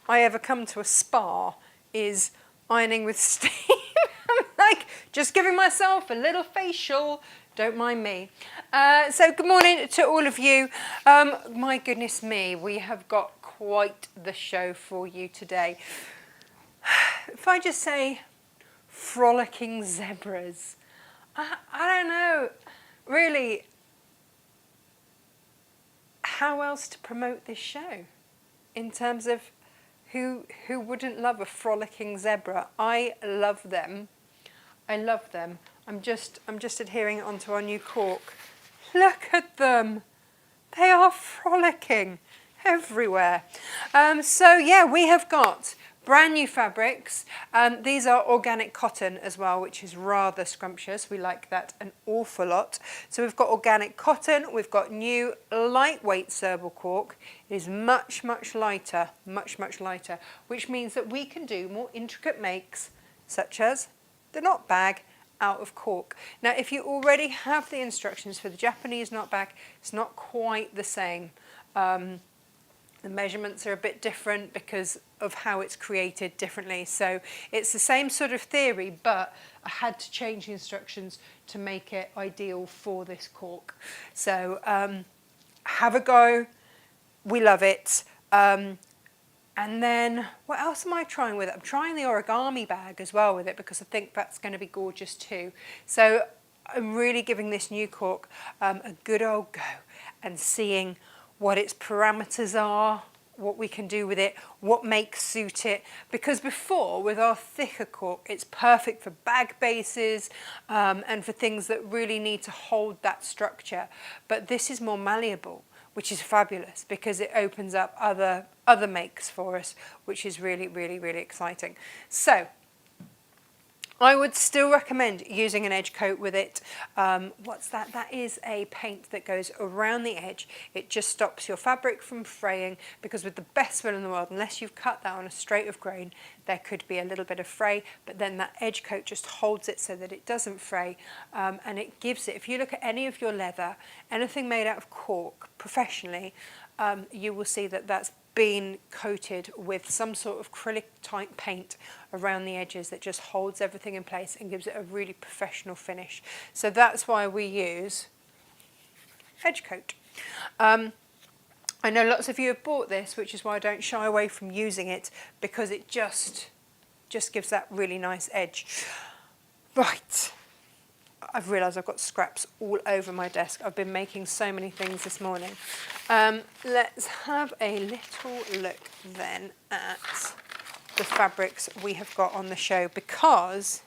I ever come to a spa is ironing with steam. I'm like, just giving myself a little facial. Don't mind me. So good morning to all of you. My goodness me, we have got quite the show for you today. If I just say frolicking zebras, I don't know really how else to promote this show in terms of who wouldn't love a frolicking zebra. I love them. I love them. I'm just adhering it onto our new cork. Look at them. They are frolicking everywhere. So yeah, we have got brand new fabrics. These are organic cotton as well, which is rather scrumptious. We like that an awful lot. So we've got organic cotton. We've got new lightweight serval cork. It is much lighter, much lighter, which means that we can do more intricate makes, such as the knot bag out of cork. Now, if you already have the instructions for the Japanese knot bag, it's not quite the same. The measurements are a bit different because of how it's created differently. So it's the same sort of theory, but I had to change the instructions to make it ideal for this cork. So have a go. We love it. And then what else am I trying with it? I'm trying the origami bag as well with it because I think that's going to be gorgeous too. So I'm really giving this new cork a good old go and seeing what its parameters are, what we can do with it, what makes suit it. Because before, with our thicker cork, it's perfect for bag bases and for things that really need to hold that structure. But this is more malleable, which is fabulous because it opens up other makes for us, which is really exciting. So I would still recommend using an edge coat with it. What's that? That is a paint that goes around the edge. It just stops your fabric from fraying because with the best will in the world, unless you've cut that on a straight of grain, there could be a little bit of fray, but then that edge coat just holds it so that it doesn't fray, and it gives it, if you look at any of your leather, anything made out of cork professionally, you will see that that's been coated with some sort of acrylic type paint around the edges that just holds everything in place and gives it a really professional finish. So that's why we use edge coat. I know lots of you have bought this, which is why I don't shy away from using it because it just gives that really nice edge. Right. I've realised I've got scraps all over my desk. I've been making so many things this morning. Let's have a little look then at the fabrics we have got on the show because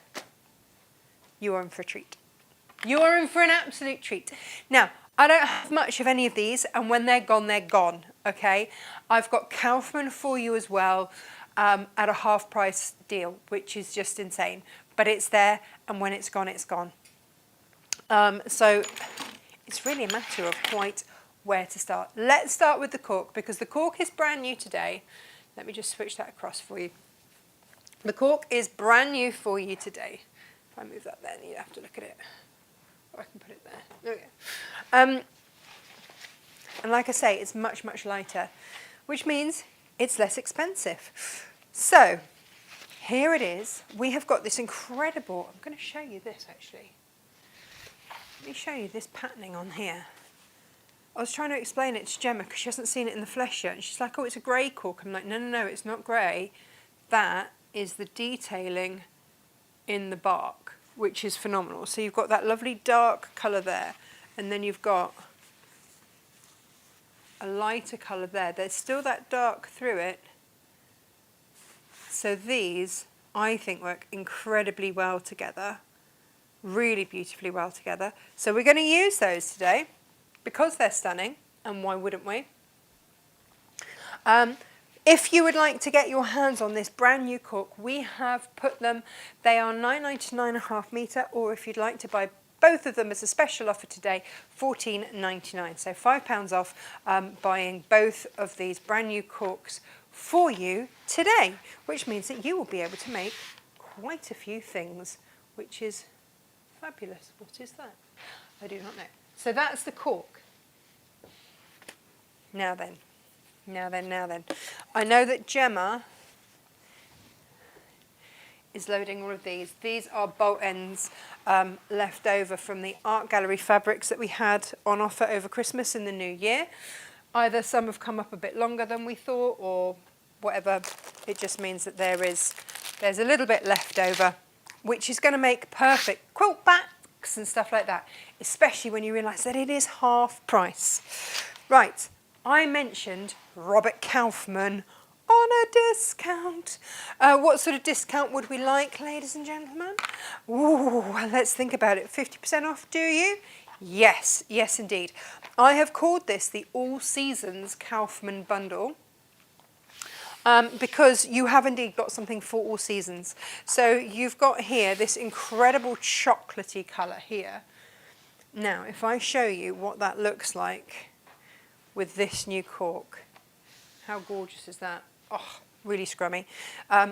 you are in for a treat. You are in for an absolute treat. Now, I don't have much of any of these, and when they're gone, okay? I've got Kaufman for you as well at a half price deal, which is just insane. But it's there, and when it's gone, it's gone. So it's really a matter of quite where to start. Let's start with the cork because the cork is brand new today. Let me just switch that across for you. The cork is brand new for you today. If I move that there, you have to look at it. Or I can put it there. There we go. And like I say, it's much lighter, which means it's less expensive. So here it is. We have got this incredible, I'm going to show you this actually. Let me show you this patterning on here. I was trying to explain it to Gemma because she hasn't seen it in the flesh yet. And she's like, oh, it's a grey cork. I'm like, no, it's not grey. That is the detailing in the bark, which is phenomenal. So you've got that lovely dark colour there. And then you've got a lighter colour there. There's still that dark through it. So these, I think, work incredibly well together. Really beautifully well together. So we're going to use those today because they're stunning, and why wouldn't we? If you would like to get your hands on this brand new cork, we have put them, they are £9.99 metre, or if you'd like to buy both of them as a special offer today, £14.99. So £5 off buying both of these brand new corks for you today, which means that you will be able to make quite a few things, which is fabulous. What is that? I do not know. So that's the cork. Now then, Now then. I know that Gemma is loading all of these. These are bolt ends left over from the art gallery fabrics that we had on offer over Christmas and the New Year. Either some have come up a bit longer than we thought or whatever. It just means that there's a little bit left over, which is going to make perfect quilt backs and stuff like that, especially when you realise that it is half price. Right, I mentioned Robert Kaufman on a discount. What sort of discount would we like, ladies and gentlemen? Ooh, well, let's think about it. 50% off, do you? Yes, yes indeed. I have called this the All Seasons Kaufman bundle because you have indeed got something for all seasons. So you've got here this incredible chocolatey colour here. Now, if I show you what that looks like with this new cork, how gorgeous is that? Oh, really scrummy.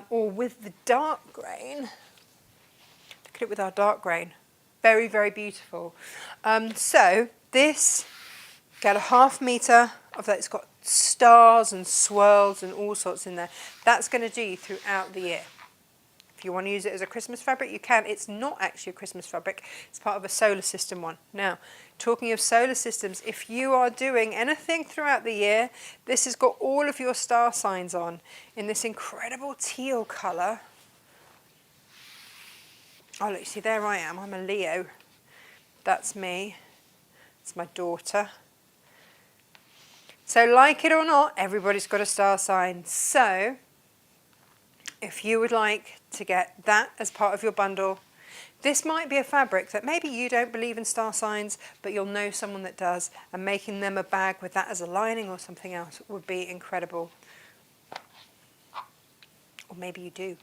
Or with the dark grain. Look at it with our dark grain. Very, very beautiful. So this, get a ½ metre of that. It's got stars and swirls and all sorts in there. That's going to do you throughout the year. If you want to use it as a Christmas fabric, you can. It's not actually a Christmas fabric. It's part of a solar system one. Now, talking of solar systems, if you are doing anything throughout the year, this has got all of your star signs on in this incredible teal colour. Oh, look, see, there I am. I'm a Leo. That's me. It's my daughter. So, like it or not, everybody's got a star sign. So, if you would like to get that as part of your bundle, this might be a fabric that maybe you don't believe in star signs, but you'll know someone that does, and making them a bag with that as a lining or something else would be incredible. Or maybe you do.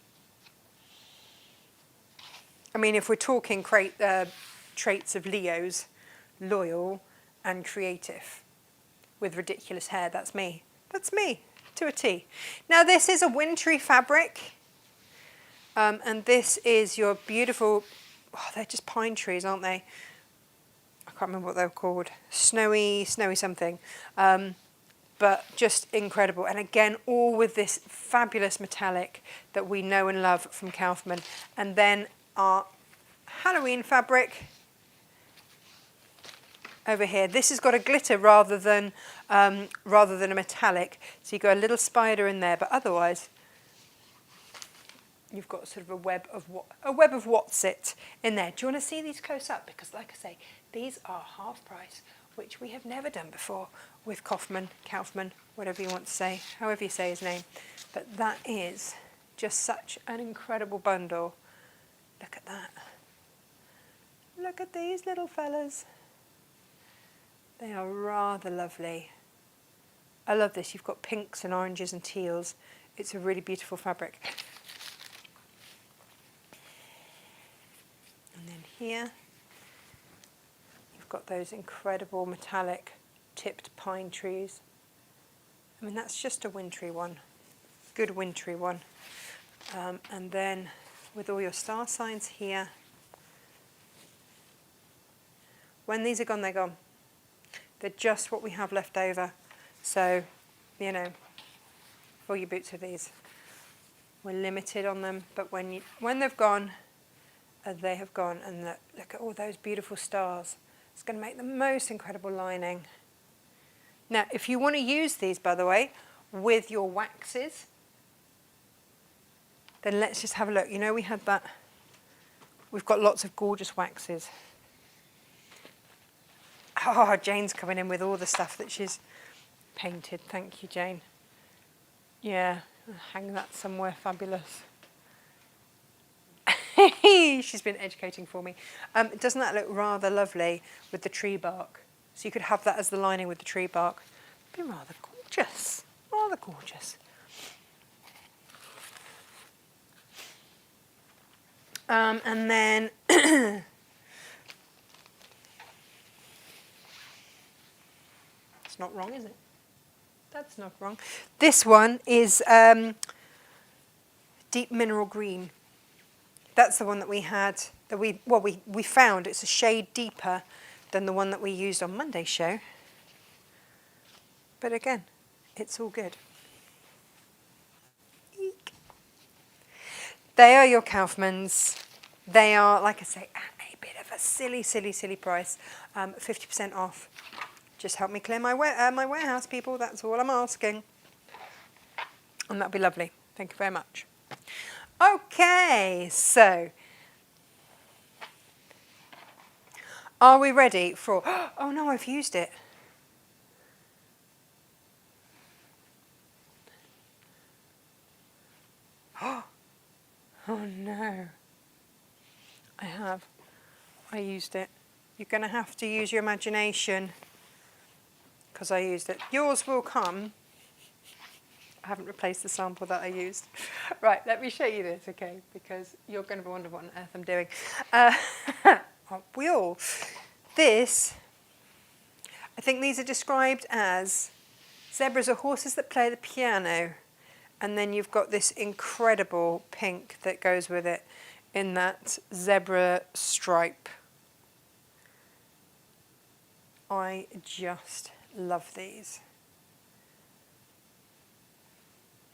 I mean, if we're talking traits of Leos, loyal and creative, with ridiculous hair, that's me. That's me, to a T. Now, this is a wintry fabric, and this is your beautiful, oh, they're just pine trees, aren't they? I can't remember what they're called. Snowy something. But just incredible. And again, all with this fabulous metallic that we know and love from Kaufman. And then our Halloween fabric over here. This has got a glitter rather than a metallic. So you've got a little spider in there, but otherwise you've got sort of a web of what's it in there. Do you want to see these close up? Because like I say, these are half price, which we have never done before with Kaufman, whatever you want to say, however you say his name. But that is just such an incredible bundle. Look at that. Look at these little fellas. They are rather lovely. I love this. You've got pinks and oranges and teals. It's a really beautiful fabric. And then here, you've got those incredible metallic tipped pine trees. I mean, that's just a wintry one. Good wintry one. And then with all your star signs here. When these are gone, they're gone. They're just what we have left over. So, you know, for your boots of these. We're limited on them, but when they've gone, they have gone. And look at all those beautiful stars. It's going to make the most incredible lining. Now, if you want to use these, by the way, with your waxes, then let's just have a look. You know, we had that. We've got lots of gorgeous waxes. Oh, Jane's coming in with all the stuff that she's painted. Thank you, Jane. Yeah, I'll hang that somewhere fabulous. She's been educating for me. Doesn't that look rather lovely with the tree bark? So you could have that as the lining with the tree bark. It'd be rather gorgeous. Rather gorgeous. And then it's not wrong, is it? That's not wrong. This one is deep mineral green. That's the one that we had, that we found. It's a shade deeper than the one that we used on Monday's show. But again, It's all good. Eek. They are your Kaufmans. They are, like I say, at a bit of a silly, silly, silly price. 50% off. Just help me clear my warehouse, people. That's all I'm asking. And that'll be lovely. Thank you very much. Okay, so are we ready for... Oh no, I've used it. Oh no. I have. I used it. You're going to have to use your imagination because I used it. Yours will come. I haven't replaced the sample that I used. Right, let me show you this, okay, because you're going to wonder what on earth I'm doing. Aren't we all? This, I think these are described as zebras are horses that play the piano, and then you've got this incredible pink that goes with it in that zebra stripe. I just love these.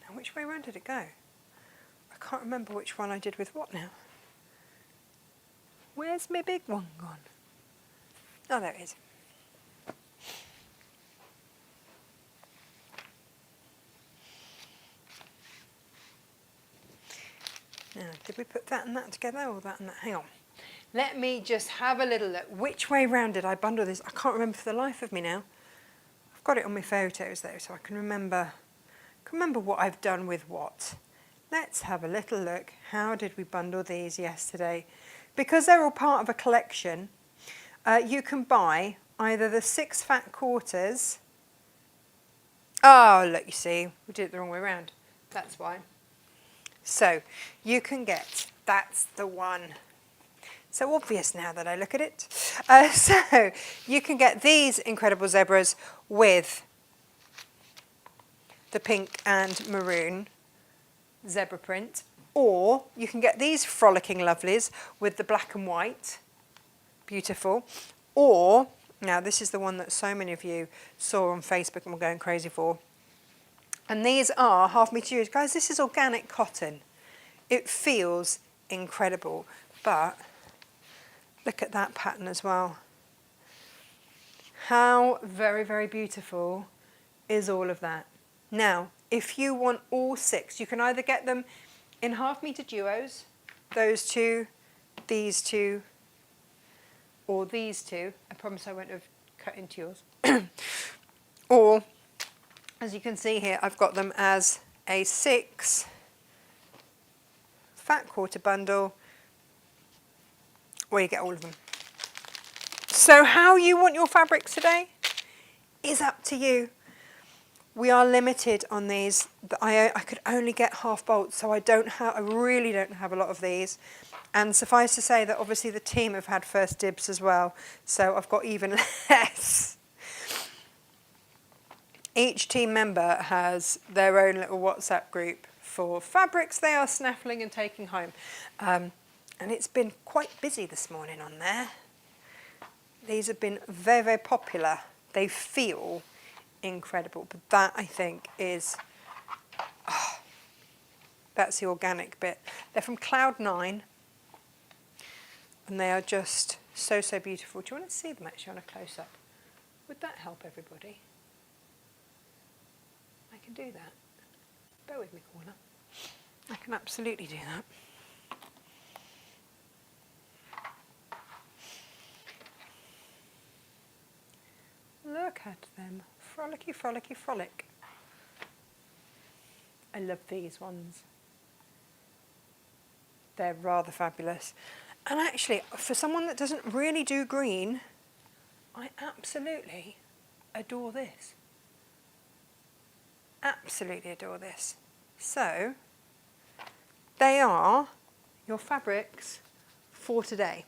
Now, which way around did it go? I can't remember which one I did with what now. Where's my big one gone? Oh, there it is. Now, did we put that and that together, or that and that? Hang on. Let me just have a little look. Which way round did I bundle this? I can't remember for the life of me now. I've got it on my photos though, so I can remember what I've done with what. Let's have a little look. How did we bundle these yesterday? Because they're all part of a collection, you can buy either the 6 fat quarters. Oh, look, you see, we did it the wrong way around. That's why. So you can get, that's the one. So obvious now that I look at it. So you can get these incredible zebras with the pink and maroon zebra print, or you can get these frolicking lovelies with the black and white, beautiful, or, now this is the one that so many of you saw on Facebook and were going crazy for, and these are half metre use. Guys, this is organic cotton. It feels incredible, but look at that pattern as well. How very, very beautiful is all of that. Now, if you want all 6, you can either get them in half metre duos, those 2, these 2, or these 2. I promise I won't have cut into yours. Or, as you can see here, I've got them as a 6 fat quarter bundle, where you get all of them. So how you want your fabrics today is up to you. We are limited on these. I could only get half bolts, so I really don't have a lot of these. And suffice to say that obviously the team have had first dibs as well, so I've got even less. Each team member has their own little WhatsApp group for fabrics they are snaffling and taking home. And it's been quite busy this morning on there. These have been very, very popular. They feel incredible, but that I think is, that's the organic bit. They're from Cloud 9, and they are just so, so beautiful. Do you want to see them actually on a close-up? Would that help everybody? I can do that. Bear with me, corner. I can absolutely do that. Look at them. Frolicky, frolicky, frolic. I love these ones. They're rather fabulous. And actually, for someone that doesn't really do green, I absolutely adore this. Absolutely adore this. So, they are your fabrics for today.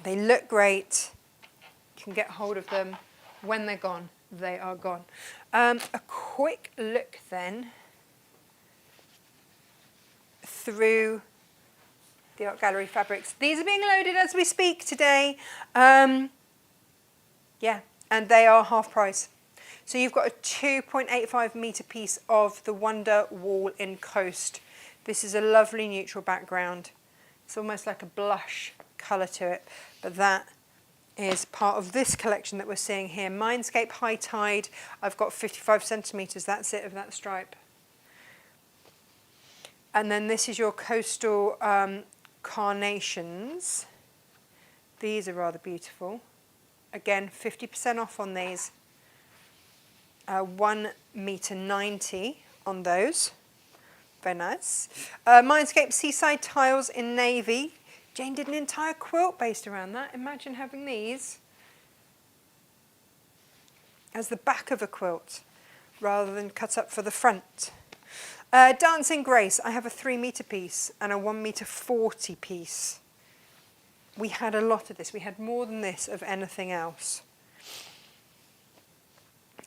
They look great. You can get hold of them. When they're gone, they are gone. A quick look then through the Art Gallery fabrics. These are being loaded as we speak today. Yeah, and they are half price. So you've got a 2.85 metre piece of the Wonder Wall in Coast. This is a lovely neutral background. It's almost like a blush colour to it, but that is part of this collection that we're seeing here. Mindscape High Tide, I've got 55 centimetres, that's it, of that stripe. And then this is your Coastal Carnations. These are rather beautiful. Again, 50% off on these. 1 metre 90 on those. Very nice. Mindscape Seaside Tiles in Navy. Jane did an entire quilt based around that. Imagine having these as the back of a quilt rather than cut up for the front. Dancing Grace, I have a 3 metre piece and a 1 metre 40 piece. We had a lot of this. We had more than this of anything else.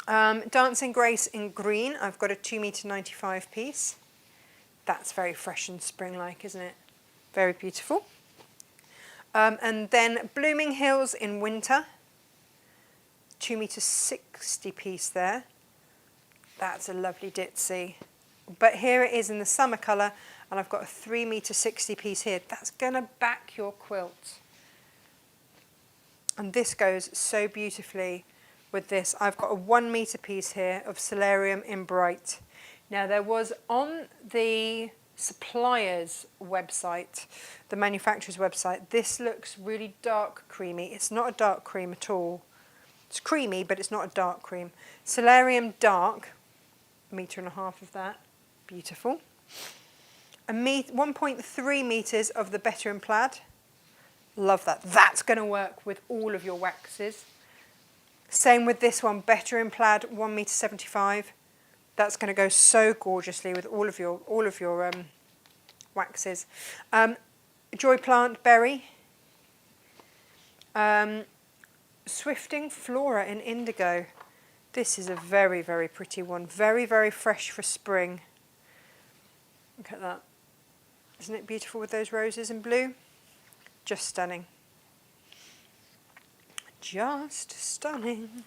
Dancing Grace in green, I've got a 2 metre 95 piece. That's very fresh and spring-like, isn't it? Very beautiful. And then Blooming Hills in winter, 2 metre 60 piece there. That's a lovely ditzy. But here it is in the summer colour, and I've got a 3 metre 60 piece here. That's going to back your quilt. And this goes so beautifully with this. I've got a 1 metre piece here of Solarium in Bright. Now there was on the supplier's website, the manufacturer's website, this looks really dark creamy. It's not a dark cream at all. It's creamy, but it's not a dark cream. Solarium Dark, 1.5 metres of that. Beautiful. 1.3 metres of the Better in Plaid. Love that. That's going to work with all of your waxes. Same with this one, Better in Plaid, 1 metre 75. That's going to go so gorgeously with all of your waxes. Joy Plant Berry. Swifting Flora in Indigo. This is a very, very pretty one. Very, very fresh for spring. Look at that. Isn't it beautiful with those roses in blue? Just stunning. Just stunning.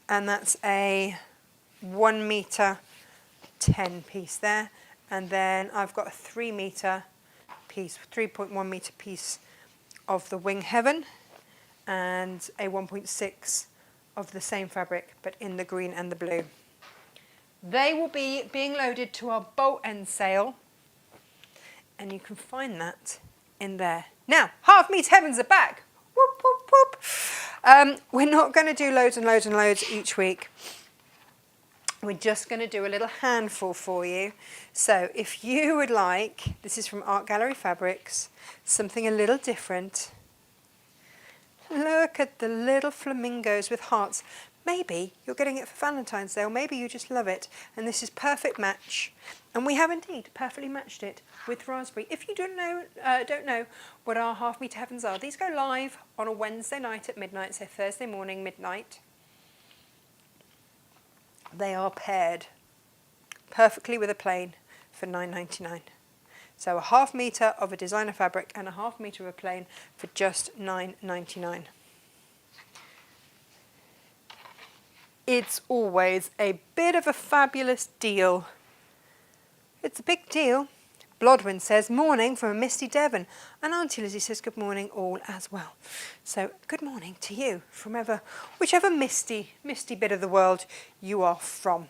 And that's a 1 metre 10 piece there. And then I've got a 3 metre piece, 3.1 metre piece of the Wing Heaven and a 1.6 of the same fabric, but in the green and the blue. They will be being loaded to our bolt end sale, and you can find that in there. Now, Half Meter Heavens are back. Whoop, whoop, whoop. We're not going to do loads and loads and loads each week. We're just going to do a little handful for you. So if you would like, this is from Art Gallery Fabrics, something a little different. Look at the little flamingos with hearts. Maybe you're getting it for Valentine's Day, or maybe you just love it. And this is perfect match. And we have indeed perfectly matched it with raspberry. If you don't know what our Half Meter Heavens are, these go live on a Wednesday night at midnight, so Thursday morning, midnight. They are paired perfectly with a plain for $9.99. So a 1/2 metre of a designer fabric and a 1/2 metre of a plain for just $9.99. It's always a bit of a fabulous deal. It's a big deal. Blodwin says, morning from a misty Devon. And Auntie Lizzie says, good morning all as well. So good morning to you from whichever misty bit of the world you are from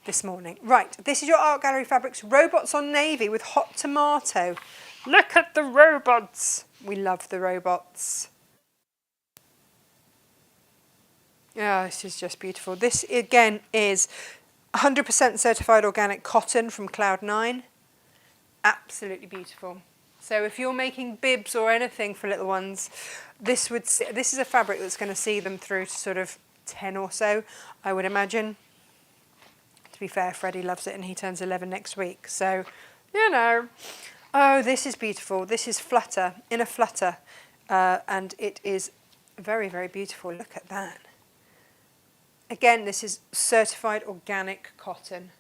this morning. Right, this is your Art Gallery Fabrics Robots on Navy with Hot Tomato. Look at the robots. We love the robots. Yeah, this is just beautiful. This again is 100% certified organic cotton from Cloud9. Absolutely beautiful. So if you're making bibs or anything for little ones, this is a fabric that's going to see them through to sort of 10 or so, I would imagine. To be fair, Freddie loves it and he turns 11 next week. So, you know. Oh, this is beautiful. This is Flutter, in a Flutter. And it is very, very beautiful. Look at that. Again, this is certified organic cotton.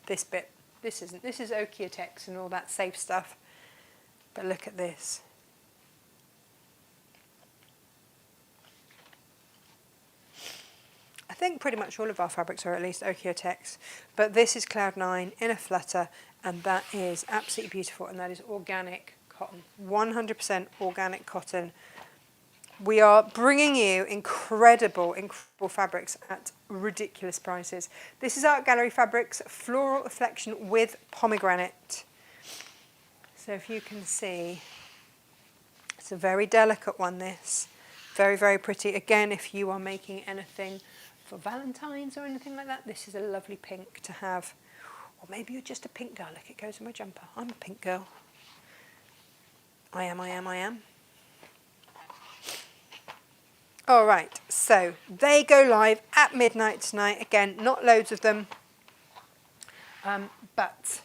This bit, this isn't. This is Okeatex and all that safe stuff. But look at this. think pretty much all of our fabrics are at least Okeotex, but this is Cloud 9 in a flutter, and that is absolutely beautiful, and that is organic cotton, 100% organic cotton. We are bringing you incredible, incredible fabrics at ridiculous prices. This is Art Gallery Fabrics Floral Afflection with Pomegranate. So if you can see, it's a very delicate one, this. Very, very pretty. Again, if you are making anything for Valentine's or anything like that, this is a lovely pink to have. Or maybe you're just a pink girl. Look, it goes in my jumper. I'm a pink girl. I am. All right, so they go live at midnight tonight. Again, not loads of them, but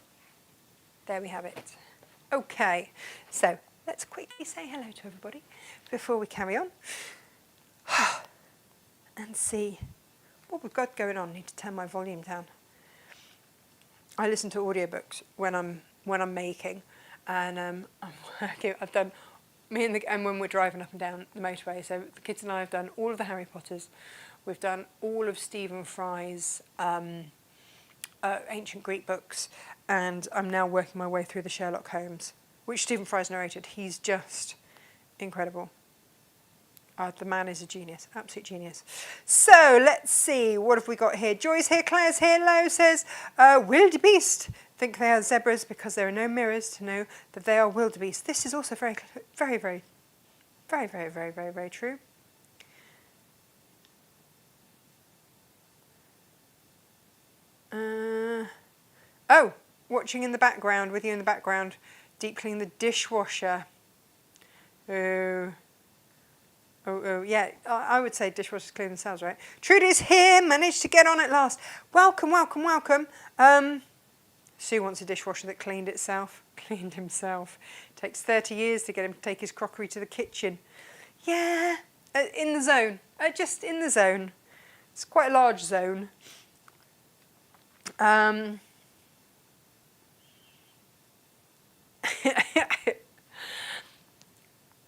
there we have it. Okay, so let's quickly say hello to everybody before we carry on and see what we've got going on. I need to turn my volume down. I listen to audiobooks when I'm making, and I'm working. I've done and when we're driving up and down the motorway. So the kids and I have done all of the Harry Potters. We've done all of Stephen Fry's ancient Greek books, and I'm now working my way through the Sherlock Holmes, which Stephen Fry's narrated. He's just incredible. The man is a genius, absolute genius. So let's see, what have we got here? Joy's here, Claire's here. Lo says, wildebeest. Think they are zebras because there are no mirrors to know that they are wildebeest. This is also very, very, very, very, very, very, very, very true. Oh, watching in the background, with you in the background, deep clean the dishwasher. Oh, yeah, I would say dishwashers clean themselves, right? Trudy's here, managed to get on at last. Welcome, welcome, welcome. Sue wants a dishwasher that cleaned himself. Takes 30 years to get him to take his crockery to the kitchen. Yeah, in the zone, just in the zone. It's quite a large zone.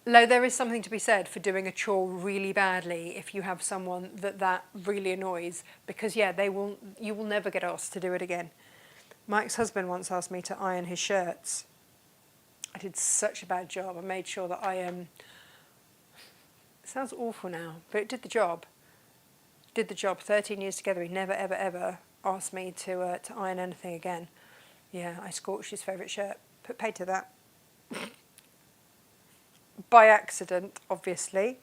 Though there is something to be said for doing a chore really badly if you have someone that really annoys, because yeah, you will never get asked to do it again. Mike's husband once asked me to iron his shirts. I did such a bad job. I made sure that it sounds awful now, but it did the job. 13 years together, he never, ever, ever asked me to iron anything again. Yeah, I scorched his favourite shirt. Paid to that. By accident, obviously.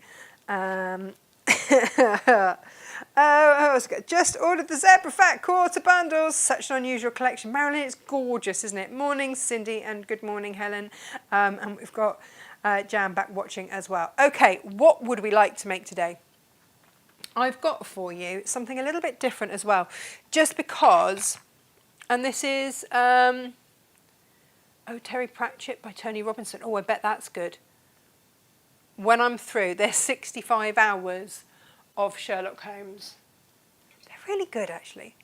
Just ordered the Zebra Fat Quarter bundles. Such an unusual collection. Marilyn, it's gorgeous, isn't it? Morning, Cindy, and good morning, Helen. And we've got Jan back watching as well. Okay, what would we like to make today? I've got for you something a little bit different as well. Just because, and this is, Terry Pratchett by Tony Robinson. Oh, I bet that's good. When I'm through, there's 65 hours of Sherlock Holmes. They're really good, actually.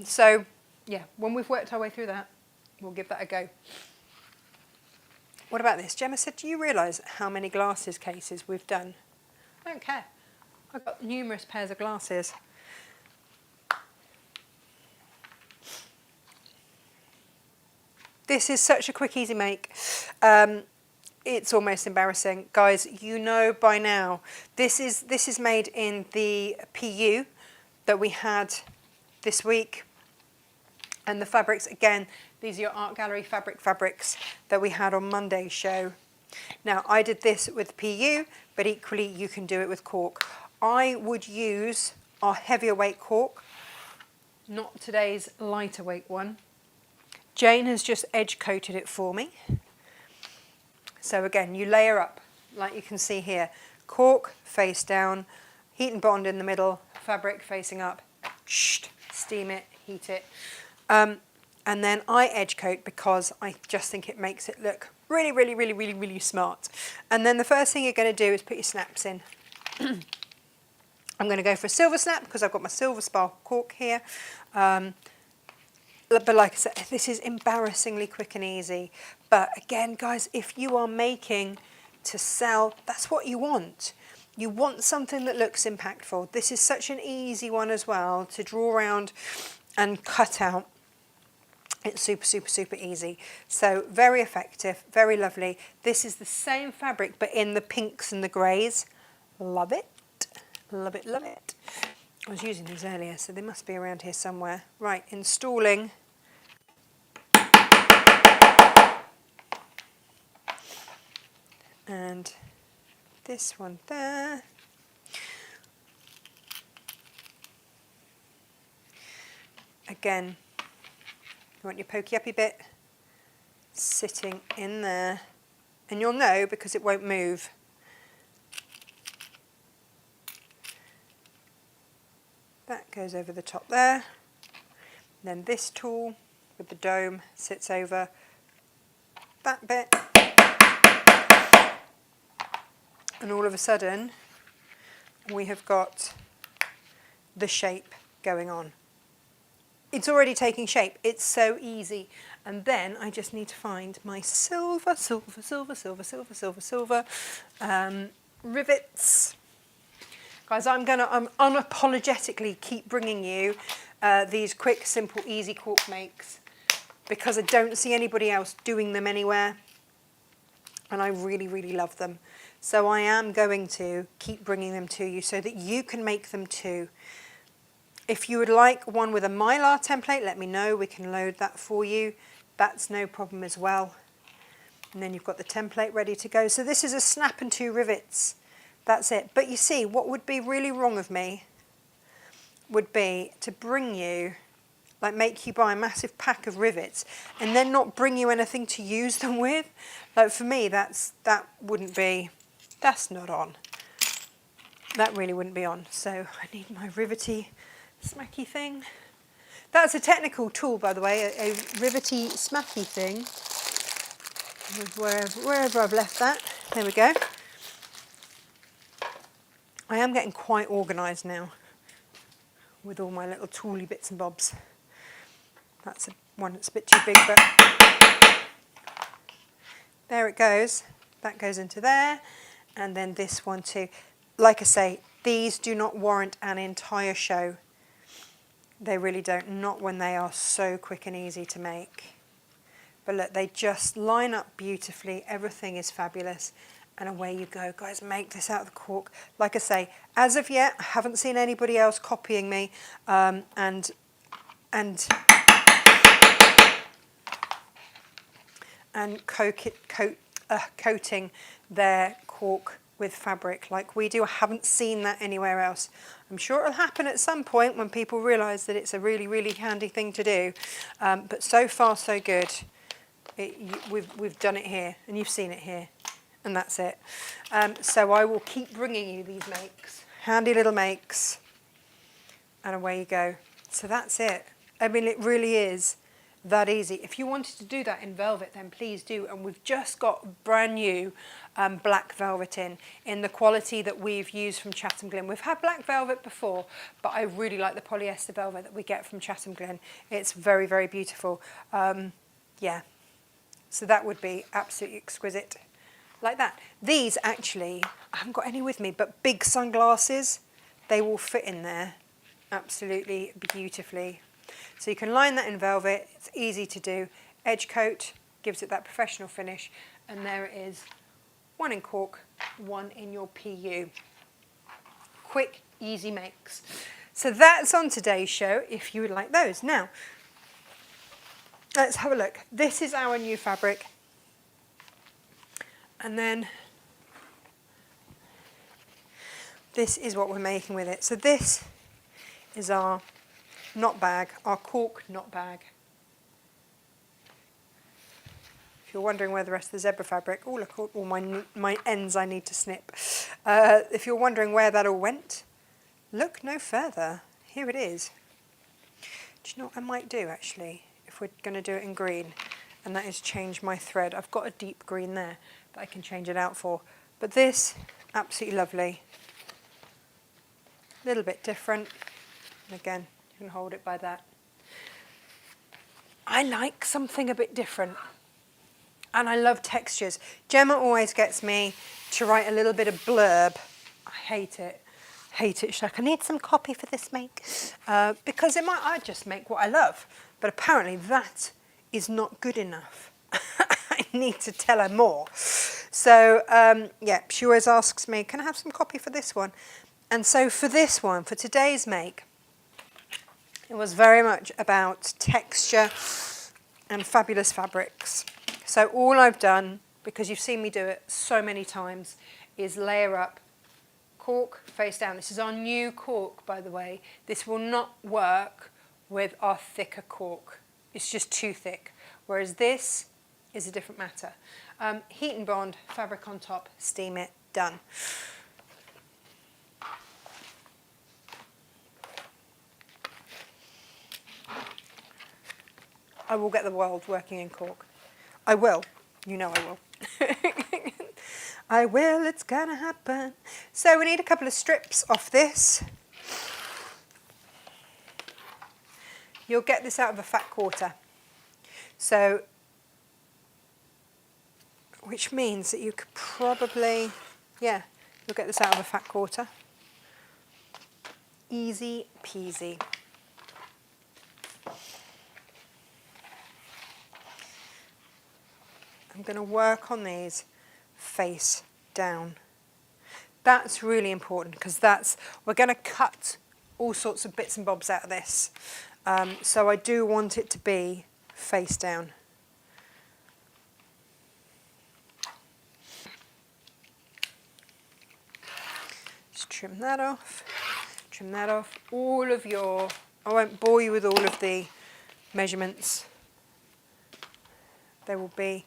So, yeah, when we've worked our way through that, we'll give that a go. What about this? Gemma said, do you realise how many glasses cases we've done? I don't care. I've got numerous pairs of glasses. This is such a quick, easy make. It's almost embarrassing. Guys, you know by now, this is made in the PU that we had this week. And the fabrics, again, these are your Art Gallery fabrics that we had on Monday's show. Now, I did this with PU, but equally you can do it with cork. I would use our heavier weight cork, not today's lighter weight one. Jane has just edge coated it for me. So again, you layer up, like you can see here. Cork face down, heat and bond in the middle, fabric facing up, steam it, heat it. And then I edge coat because I just think it makes it look really, really, really, really, really smart. And then the first thing you're going to do is put your snaps in. I'm going to go for a silver snap because I've got my silver sparkle cork here. But like I said, this is embarrassingly quick and easy. But again, guys, if you are making to sell, that's what you want. You want something that looks impactful. This is such an easy one as well to draw around and cut out. It's super, super, super easy. So very effective, very lovely. This is the same fabric, but in the pinks and the greys. Love it, love it, love it. I was using these earlier, so they must be around here somewhere. Right, installing. And this one there. Again, you want your pokey uppy bit sitting in there, and you'll know because it won't move. That goes over the top there. Then this tool with the dome sits over that bit. And all of a sudden, we have got the shape going on. It's already taking shape. It's so easy. And then I just need to find my silver rivets. Guys, I'm unapologetically keep bringing you these quick, simple, easy cork makes because I don't see anybody else doing them anywhere. And I really, really love them. So I am going to keep bringing them to you so that you can make them too. If you would like one with a mylar template, let me know. We can load that for you. That's no problem as well. And then you've got the template ready to go. So this is a snap and 2 rivets. That's it. But you see, what would be really wrong of me would be to bring you, like make you buy a massive pack of rivets and then not bring you anything to use them with. Like for me, that wouldn't be, that's not on. That really wouldn't be on. So I need my rivety smacky thing. That's a technical tool, by the way, a rivety smacky thing. Wherever I've left that. There we go. I am getting quite organised now with all my little tooly bits and bobs. That's one that's a bit too big, but there it goes. That goes into there, and then this one too. Like I say, these do not warrant an entire show. They really don't, not when they are so quick and easy to make. But look, they just line up beautifully. Everything is fabulous. And away you go. Guys, make this out of the cork. Like I say, as of yet, I haven't seen anybody else copying me and coating their cork with fabric like we do. I haven't seen that anywhere else. I'm sure it'll happen at some point when people realise that it's a really, really handy thing to do. But so far, so good. We've done it here, and you've seen it here, and that's it. So I will keep bringing you these makes, handy little makes, and away you go. So that's it. I mean, it really is that easy. If you wanted to do that in velvet, then please do. And we've just got brand new black velvet in the quality that we've used from Chatham Glen. We've had black velvet before, but I really like the polyester velvet that we get from Chatham Glen. It's very, very beautiful. Yeah, so that would be absolutely exquisite. Like that. These actually, I haven't got any with me, but big sunglasses, they will fit in there absolutely beautifully. So you can line that in velvet, it's easy to do. Edge coat gives it that professional finish, and there it is. One in cork, one in your PU. Quick, easy makes. So that's on today's show, if you would like those. Now, let's have a look. This is our new fabric. And then this is what we're making with it. So this is our knot bag, our cork knot bag. If you're wondering where the rest of the zebra fabric, oh look, all my ends I need to snip. If you're wondering where that all went, look no further. Here it is. Do you know what I might do actually, if we're going to do it in green? And that is change my thread. I've got a deep green there that I can change it out for. But this, absolutely lovely. A little bit different. And again, you can hold it by that. I like something a bit different. And I love textures. Gemma always gets me to write a little bit of blurb I hate it. Hate it. She's like, I need some copy for this make. Because I just make what I love. But apparently that is not good enough. I need to tell her more. So, yeah, she always asks me, can I have some copy for this one? And so for this one, for today's make, it was very much about texture and fabulous fabrics. So all I've done, because you've seen me do it so many times, is layer up cork face down. This is our new cork, by the way. This will not work with our thicker cork. It's just too thick. Whereas this is a different matter. Heat and bond, fabric on top, steam it, done. I will get the world working in cork. I will. You know I will. I will, it's gonna happen. So we need a couple of strips off this. You'll get this out of a fat quarter. So, which means that you could probably, yeah, you'll get this out of a fat quarter. Easy peasy. I'm going to work on these face down. That's really important because we're going to cut all sorts of bits and bobs out of this. So I do want it to be face down. Just trim that off. Trim that off. All of your, I won't bore you with all of the measurements. They will be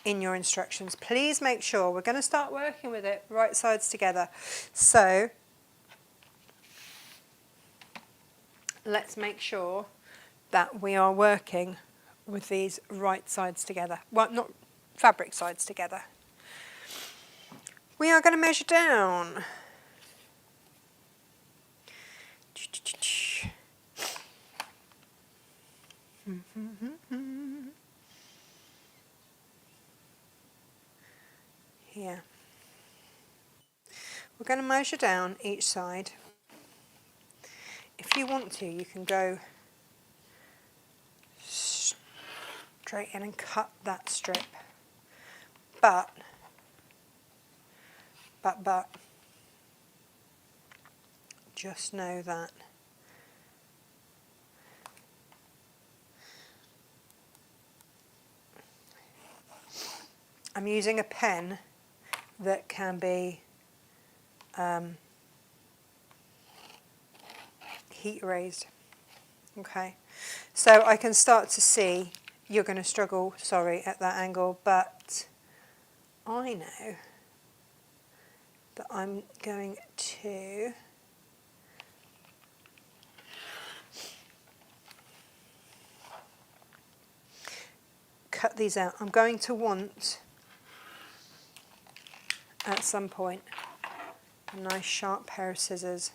in your instructions. Please make sure, we're going to start working with it right sides together. So let's make sure that we are working with these right sides together. Well, not fabric sides together. We are going to measure down. Here. We're going to measure down each side. If you want to, you can go straight in and cut that strip. But, just know that I'm using a pen that can be heat raised. Okay, so I can start to see, you're going to struggle, sorry, at that angle, but I know that I'm going to cut these out. I'm going to want at some point a nice sharp pair of scissors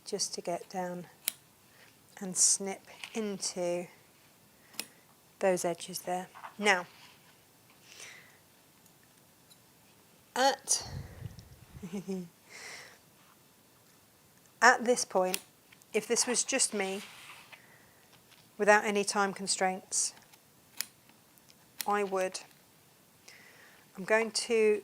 just to get down and snip into those edges there. Now, at this point, if this was just me without any time constraints, I'm going to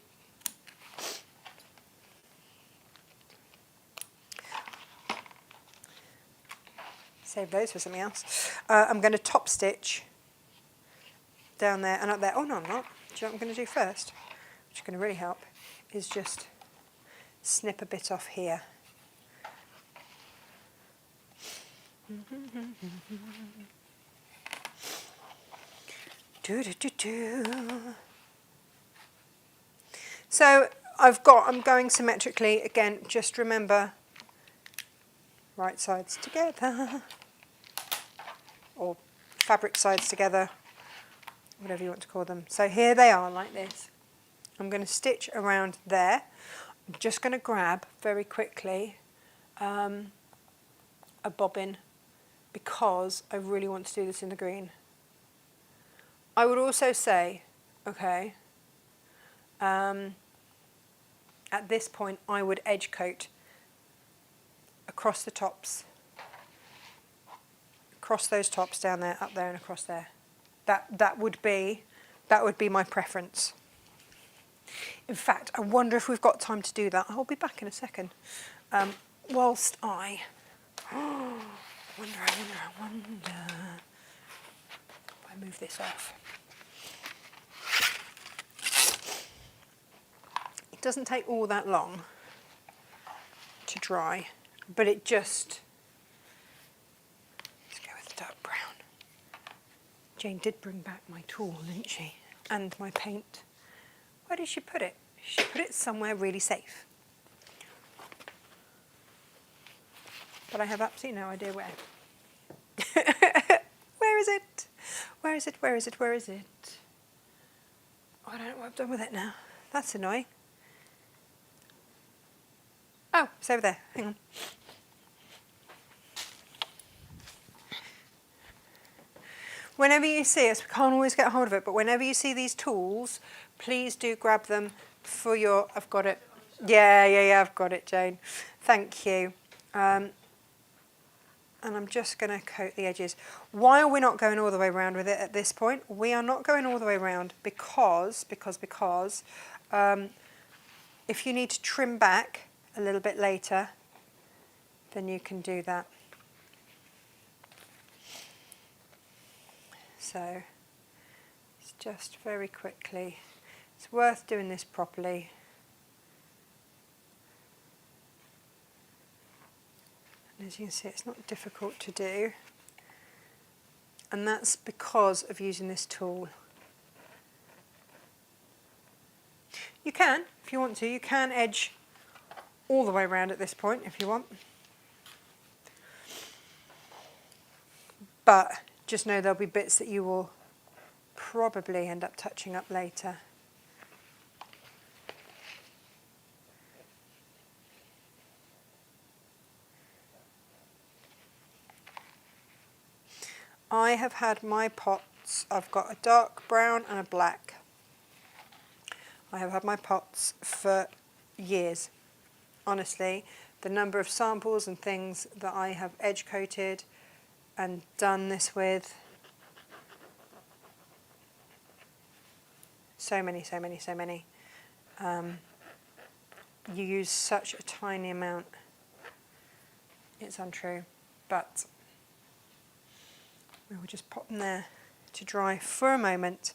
save those for something else. I'm going to top stitch down there and up there. Oh no, I'm not. Do you know what I'm going to do first? Which is going to really help, is just snip a bit off here. So I'm going symmetrically. Again, just remember, right sides together, or fabric sides together, whatever you want to call them. So here they are like this. I'm going to stitch around there. I'm just going to grab very quickly a bobbin because I really want to do this in the green. I would also say, okay, At this point, I would edge coat across the tops, across those tops, down there, up there, and across there. That would be my preference. In fact, I wonder if we've got time to do that. I'll be back in a second. Whilst I wonder if I move this off. It doesn't take all that long to dry, but it just, let's go with the dark brown. Jane did bring back my tool, didn't she? And my paint. Where did she put it? She put it somewhere really safe. But I have absolutely no idea where. Where is it? Where is it? Where is it? Where is it? Oh, I don't know what I've done with it now. That's annoying. Oh, it's over there. Hang on. Whenever you see us, we can't always get hold of it, but whenever you see these tools, please do grab them for your, I've got it. Yeah, I've got it, Jane. Thank you. And I'm just going to coat the edges. Why are we not going all the way around with it at this point? We are not going all the way around because if you need to trim back a little bit later, then you can do that. So it's just very quickly. It's worth doing this properly. And as you can see, it's not difficult to do. And that's because of using this tool. You can, if you want to, you can edge all the way around at this point if you want. But just know there'll be bits that you will probably end up touching up later. I have had my pots, I've got a dark brown and a black. I have had my pots for years. Honestly, the number of samples and things that I have edge coated and done this with. So many. You use such a tiny amount. It's untrue, but we will just pop them there to dry for a moment.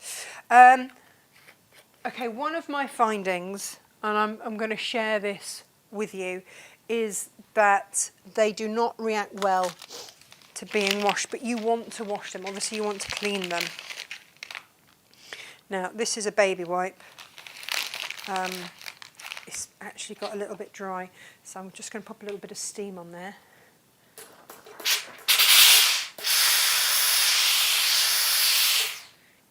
Okay, one of my findings, and I'm going to share this with you, is that they do not react well to being washed, but you want to wash them. Obviously, you want to clean them. Now, this is a baby wipe. It's actually got a little bit dry, so I'm just going to pop a little bit of steam on there.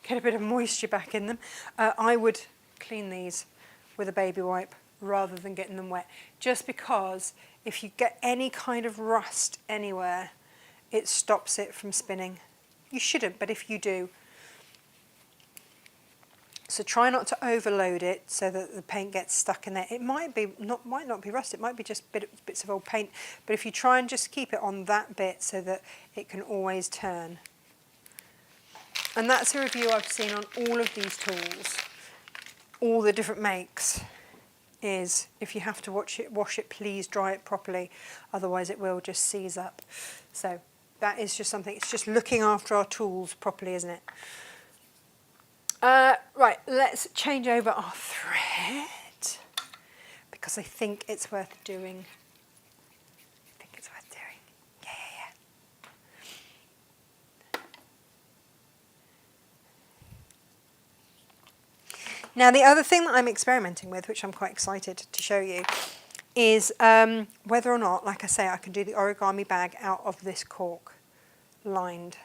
Get a bit of moisture back in them. I would clean these with a baby wipe rather than getting them wet, just because if you get any kind of rust anywhere, it stops it from spinning. You shouldn't, but if you do. So try not to overload it so that the paint gets stuck in there. It might not be rust, it might be just bits of old paint, but if you try and just keep it on that bit so that it can always turn. And that's a review I've seen on all of these tools, all the different makes, is if you have to wash it, please dry it properly, otherwise it will just seize up. So that is just something, it's just looking after our tools properly, isn't it? Right, let's change over our thread, because I think it's worth doing. Now, the other thing that I'm experimenting with, which I'm quite excited to show you, is whether or not, like I say, I can do the origami bag out of this cork lined.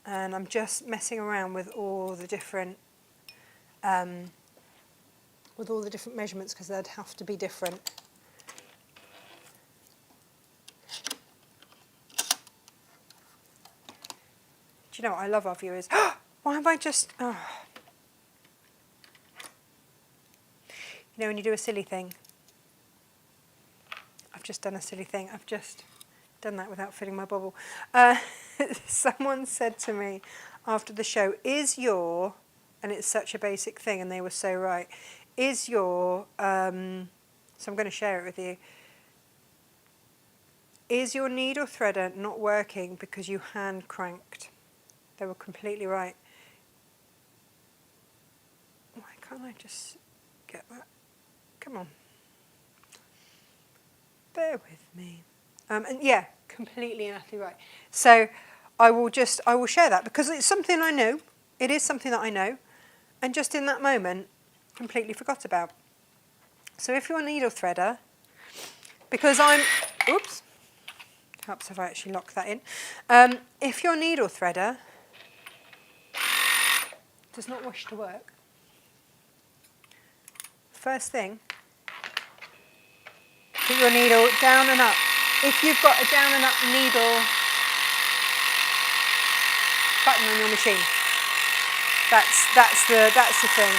And I'm just messing around with all the different measurements, because they'd have to be different. Do you know what? I love our viewers. Why have I just... Oh. You know when you do a silly thing? I've just done a silly thing. I've just done that without filling my bubble. Someone said to me after the show, is your... And it's such a basic thing, and they were so right. Is your... so I'm going to share it with you. Is your needle threader not working because you hand cranked? They were completely right. Why can't I just get that? Come on. Bear with me. And yeah, completely and utterly right. So I will share that because it's something I know. It is something that I know. And just in that moment, completely forgot about. So if your needle threader, because oops, helps if I actually lock that in. If your needle threader does not wish to work, first thing, put your needle down and up. If you've got a down and up needle button on your machine, that's the thing.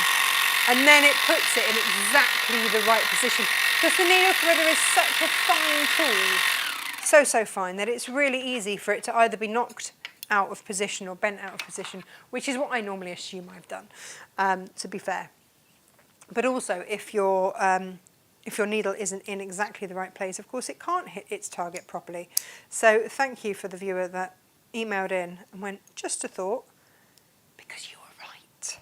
And then it puts it in exactly the right position. Because the needle threader is such a fine tool, so fine, that it's really easy for it to either be knocked out of position or bent out of position, which is what I normally assume I've done, to be fair. But also, if your needle isn't in exactly the right place, of course, it can't hit its target properly. So thank you for the viewer that emailed in and went, just a thought, because you were right.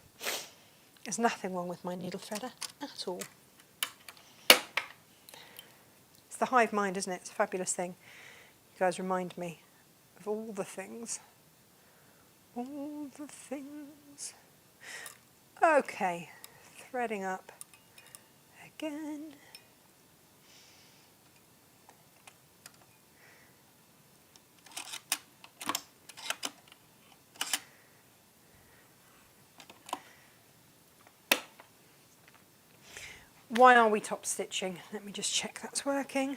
There's nothing wrong with my needle threader at all. It's the hive mind, isn't it? It's a fabulous thing. You guys remind me of all the things. All the things. Okay, threading up again. Why are we top stitching? Let me just check that's working.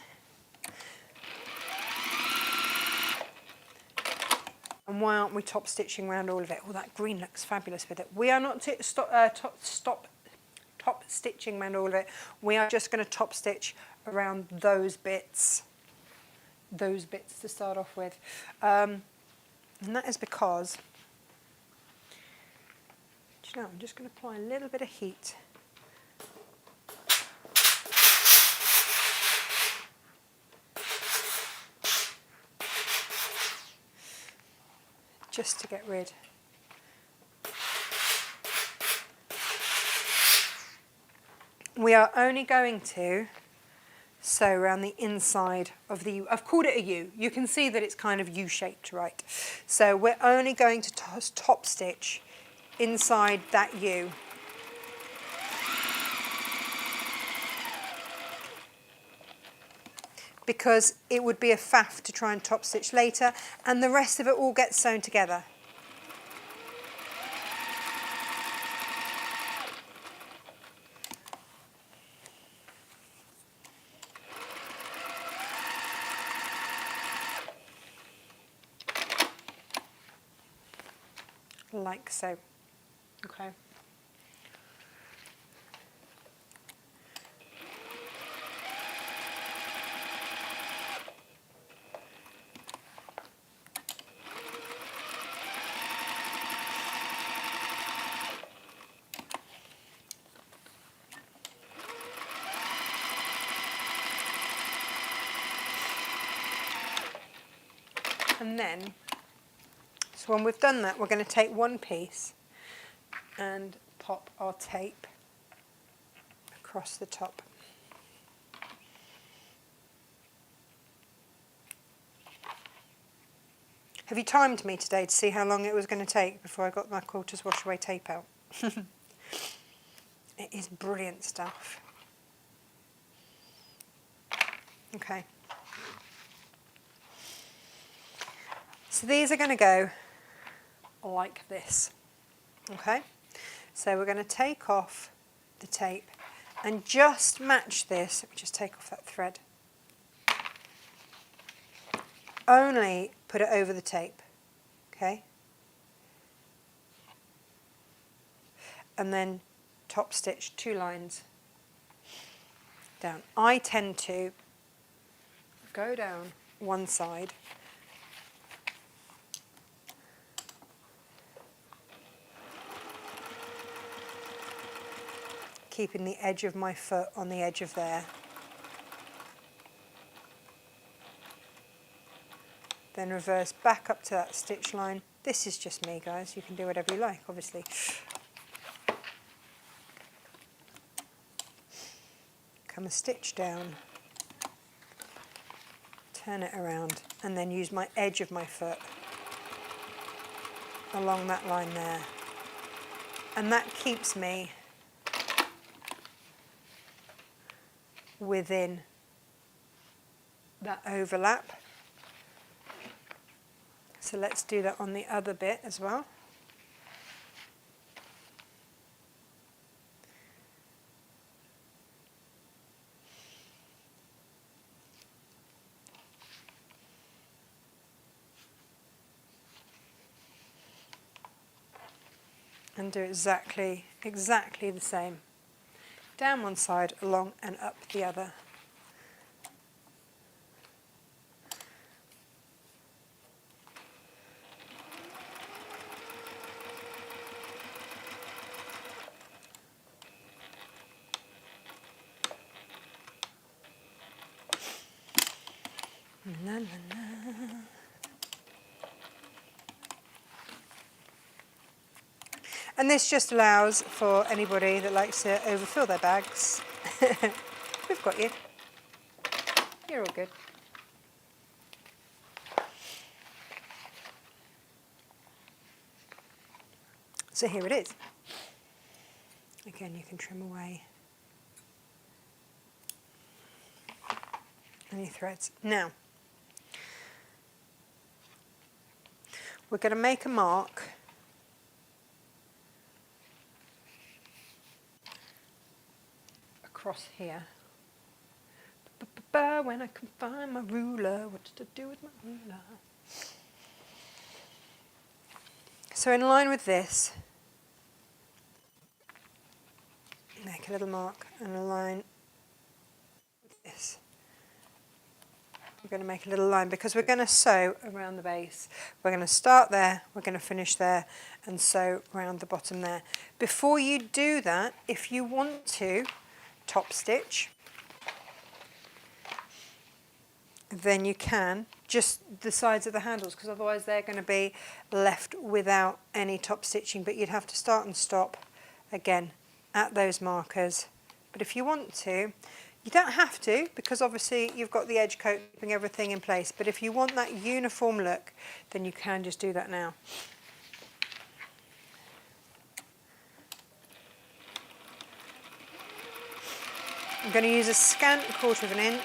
And why aren't we top stitching around all of it? Oh, that green looks fabulous with it. We are not top stitching around all of it. We are just going to top stitch around those bits to start off with. And that is because, do you know, I'm just going to apply a little bit of heat. Just to get rid. We are only going to sew around the inside of the U. I've called it a U. You can see that it's kind of U-shaped, right? So we're only going to top stitch inside that U. Because it would be a faff to try and top stitch later, and the rest of it all gets sewn together. Like so. Okay. And then, so when we've done that, we're going to take one piece and pop our tape across the top. Have you timed me today to see how long it was going to take before I got my Quilters Wash Away tape out? It is brilliant stuff. Okay. So these are going to go like this, okay? So we're going to take off the tape and just match this. Let me just take off that thread. Only put it over the tape, okay? and then top stitch 2 lines down. I tend to go down one side, keeping the edge of my foot on the edge of there. Then reverse back up to that stitch line. This is just me, guys. You can do whatever you like, obviously. Come a stitch down, turn it around, and then use my edge of my foot along that line there. And that keeps me within that overlap. So let's do that on the other bit as well. And do exactly the same. Down one side, along and up the other. Na, na, na. And this just allows for anybody that likes to overfill their bags. We've got you. You're all good. So here it is. Again, you can trim away any threads. Now, we're going to make a mark across here. When I can find my ruler, what to do with my ruler? So in line with this, make a little mark and a line with this. We're going to make a little line because we're going to sew around the base. We're going to start there, we're going to finish there, and sew around the bottom there. Before you do that, if you want to top stitch, then you can, just the sides of the handles, because otherwise they're going to be left without any top stitching, but you'd have to start and stop again at those markers. But if you want to, you don't have to, because obviously you've got the edge coat keeping everything in place, but if you want that uniform look, then you can just do that now. I'm going to use a scant 1/4 inch.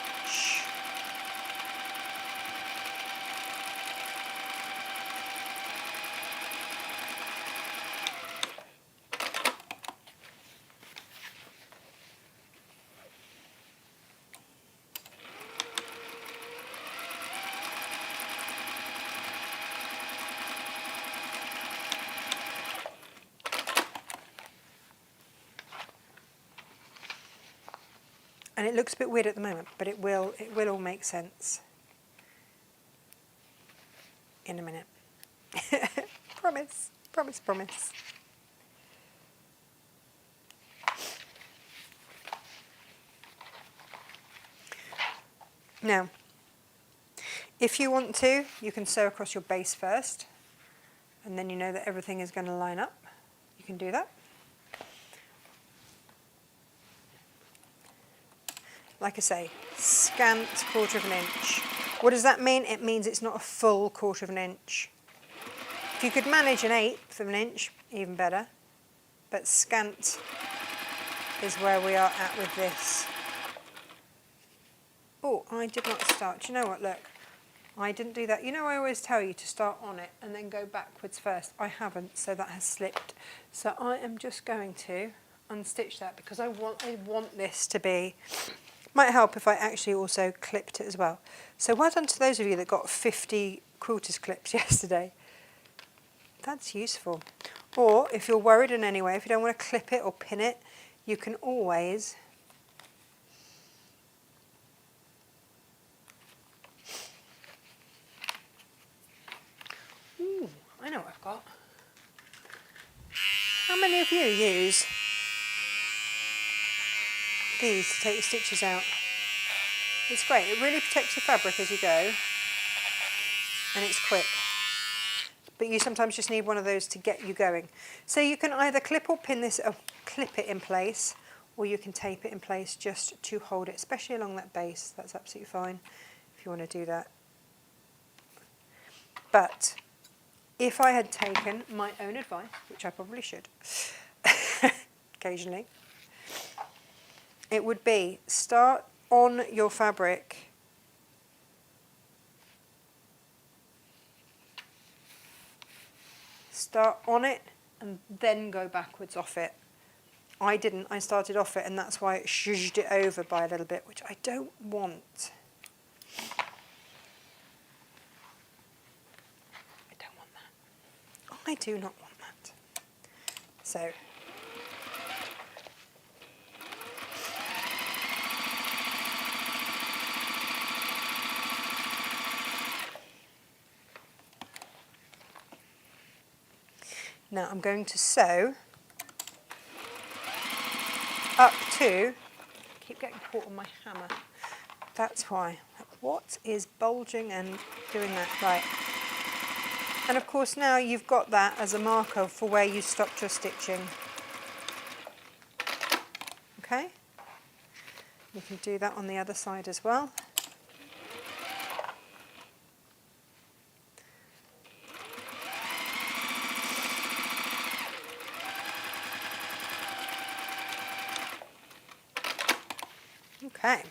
And it looks a bit weird at the moment, but it will all make sense in a minute. Promise, promise, promise. Now, if you want to, you can sew across your base first, and then you know that everything is going to line up. You can do that. Like I say, scant 1/4 inch. What does that mean? It means it's not a full 1/4 inch. If you could manage an 1/8 inch, even better. But scant is where we are at with this. Oh, I did not start. Do you know what? Look, I didn't do that. You know, I always tell you to start on it and then go backwards first. I haven't, so that has slipped. So I am just going to unstitch that because I want this to be. Might help if I actually also clipped it as well. So well done to those of you that got 50 quilters clips yesterday. That's useful. Or if you're worried in any way, if you don't want to clip it or pin it, you can always I know what I've got. How many of you use these to take your stitches out? It's great. It really protects your fabric as you go, and it's quick. But you sometimes just need one of those to get you going. So you can either clip or pin this, clip it in place, or you can tape it in place just to hold it, especially along that base. That's absolutely fine if you want to do that. But if I had taken my own advice, which I probably should, occasionally, it would be start on your fabric start on it and then go backwards off it. I didn't, I started off it, and that's why it zhuzhed it over by a little bit, which I don't want. I do not want that. So now I'm going to sew up to, keep getting caught on my hammer, that's why. What is bulging and doing that? Right. And of course now you've got that as a marker for where you stopped your stitching. Okay? You can do that on the other side as well. Okay.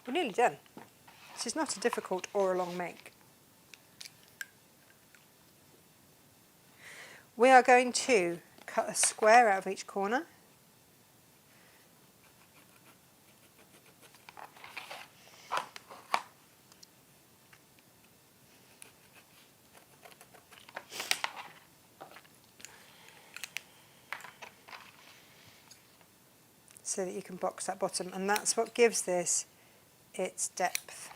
We're nearly done. This is not a difficult or a long make. We are going to cut a square out of each corner. So that you can box that bottom, and that's what gives this its depth.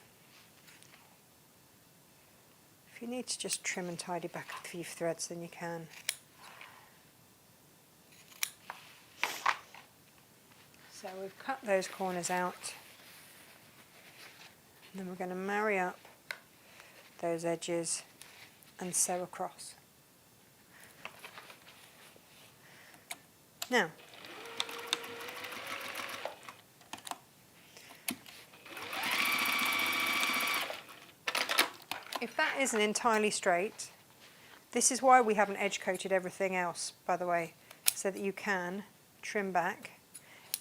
If you need to just trim and tidy back a few threads, then you can. So we've cut those corners out, and then we're going to marry up those edges and sew across. Now, if that isn't entirely straight, this is why we haven't edge coated everything else, by the way, so that you can trim back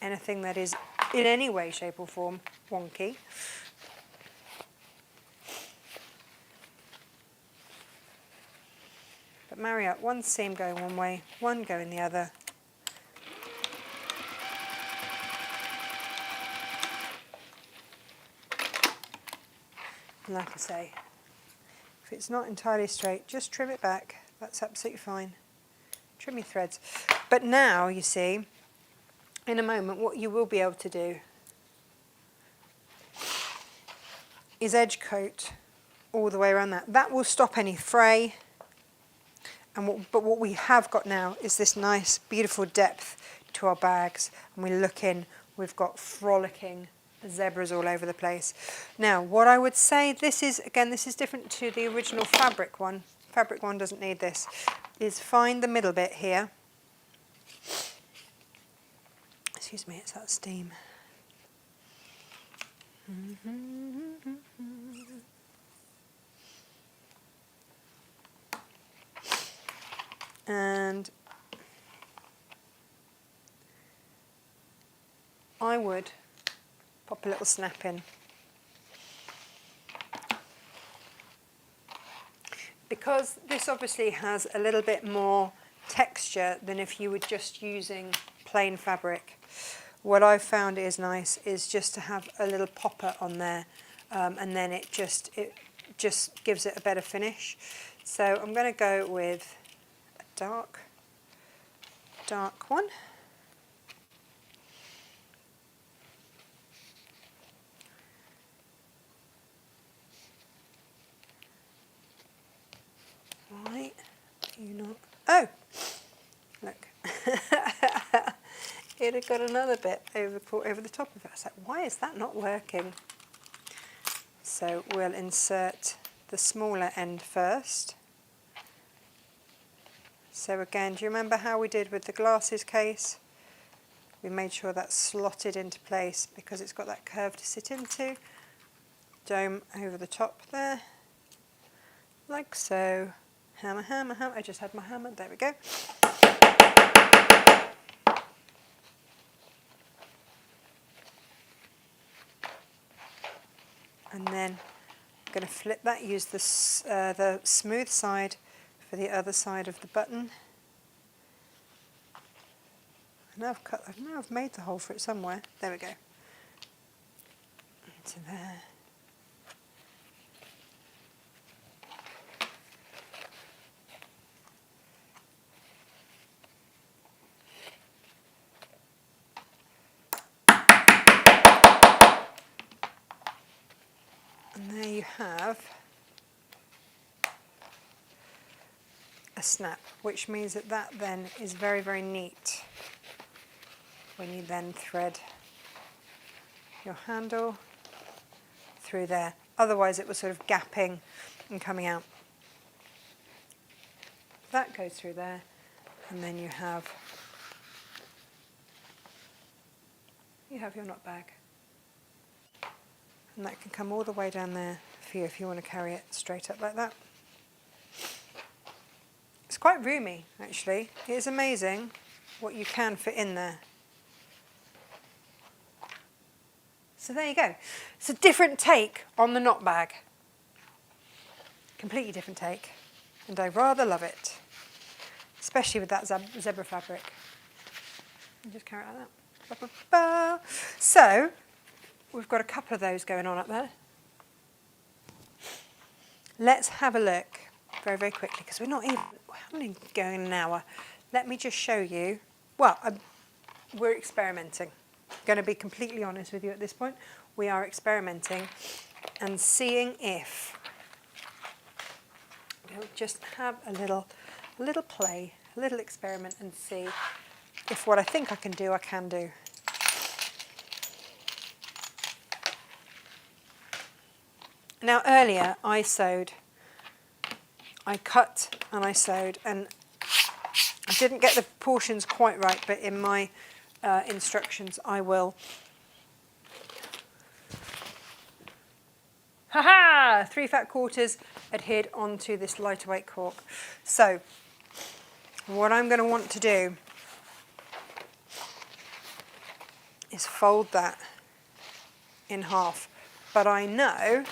anything that is in any way, shape or form wonky. But marry up one seam going one way, one going the other. And like I say, if it's not entirely straight, just trim it back. That's absolutely fine. Trim your threads. But now, you see, in a moment, what you will be able to do is edge coat all the way around that. That will stop any fray. But what we have got now is this nice, beautiful depth to our bags. And we look in, we've got frolicking zebras all over the place. Now, what I would say, this is, again, this is different to the original fabric one. Fabric one doesn't need this. Is find the middle bit here. Excuse me, it's that steam. And I would pop a little snap in. Because this obviously has a little bit more texture than if you were just using plain fabric. What I've found is nice is just to have a little popper on there, and then it just gives it a better finish. So I'm going to go with a dark one. Right, you not. Oh, look. It had got another bit over the top of it. I was like, why is that not working? So we'll insert the smaller end first. So again, do you remember how we did with the glasses case? We made sure that's slotted into place because it's got that curve to sit into. Dome over the top there, like so. Hammer, hammer, hammer. I just had my hammer. There we go. And then I'm going to flip that, use the smooth side for the other side of the button. Now I've made the hole for it somewhere. There we go. Into there. And there you have a snap, which means that then is very, very neat when you then thread your handle through there. Otherwise it was sort of gapping and coming out. That goes through there, and then you have your knot bag. And that can come all the way down there for you if you want to carry it straight up like that. It's quite roomy, actually. It's amazing what you can fit in there. So there you go. It's a different take on the knot bag. Completely different take. And I rather love it. Especially with that zebra fabric. And just carry it like that. Ba, ba, ba. So, we've got a couple of those going on up there. Let's have a look very, very quickly, because we haven't even going an hour. Let me just show you. Well, we're experimenting. I'm going to be completely honest with you at this point. We are experimenting and seeing if we'll just have a little play, a little experiment, and see if what I think I can do, I can do. Now earlier I cut and I sewed, and I didn't get the proportions quite right, but in my instructions I will. Ha-ha! 3 fat quarters adhered onto this lighter weight cork. So what I'm going to want to do is fold that in half, but I know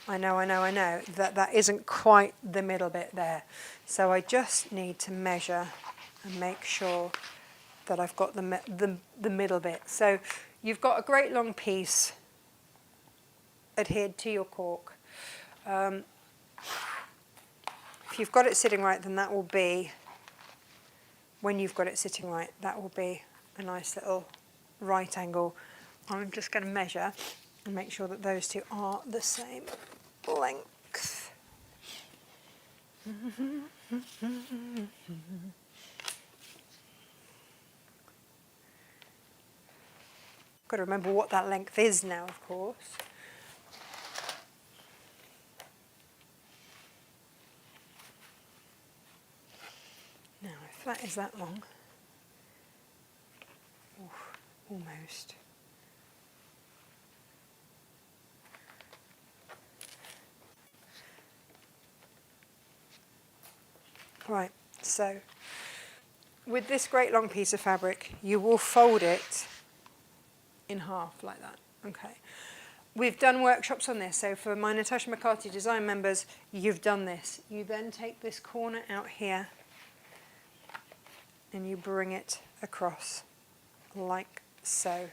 that isn't quite the middle bit there. So I just need to measure and make sure that I've got the middle bit. So you've got a great long piece adhered to your cork. If you've got it sitting right, then that will be, when you've got it sitting right, that will be a nice little right angle. I'm just going to measure and make sure that those two are the same length. Got to remember what that length is now, of course. Now, if that is that long, almost. Right, so with this great long piece of fabric, you will fold it in half like that. Okay. We've done workshops on this, so for my Natasha Makes design members, you've done this. You then take this corner out here and you bring it across like so.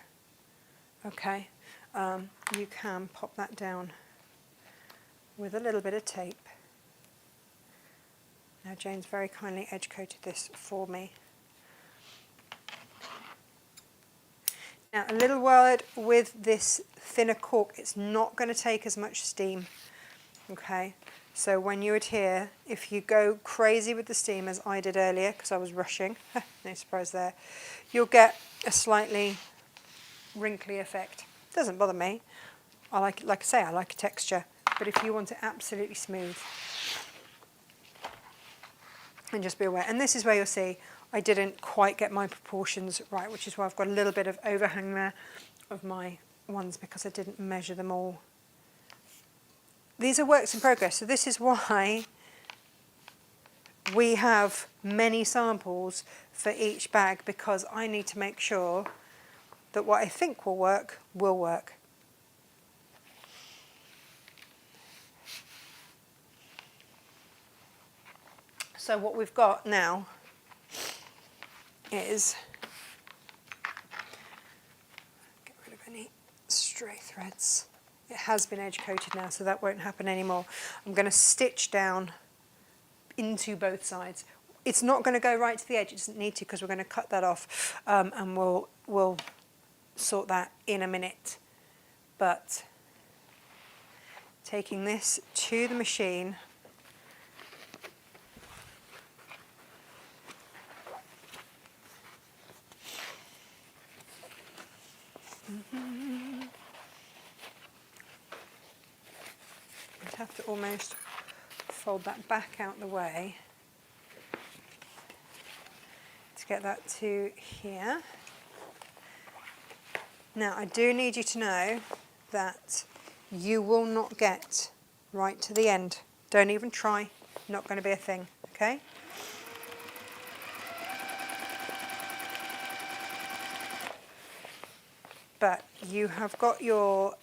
Okay. You can pop that down with a little bit of tape Now Jane's very kindly edge coated this for me. Now a little word with this thinner cork, it's not going to take as much steam, okay? So when you adhere, if you go crazy with the steam as I did earlier, because I was rushing, no surprise there, you'll get a slightly wrinkly effect. Doesn't bother me. I like I say, I like a texture. But if you want it absolutely smooth, and just be aware. And this is where you'll see I didn't quite get my proportions right, which is why I've got a little bit of overhang there of my ones because I didn't measure them all. These are works in progress, so this is why we have many samples for each bag, because I need to make sure that what I think will work will work. So what we've got now is, get rid of any stray threads. It has been edge coated now, so that won't happen anymore. I'm going to stitch down into both sides. It's not going to go right to the edge, it doesn't need to, because we're going to cut that off, and we'll sort that in a minute. But taking this to the machine, I'd have to almost fold that back out the way to get that to here. Now I do need you to know that you will not get right to the end. Don't even try, not going to be a thing, okay? But you have got your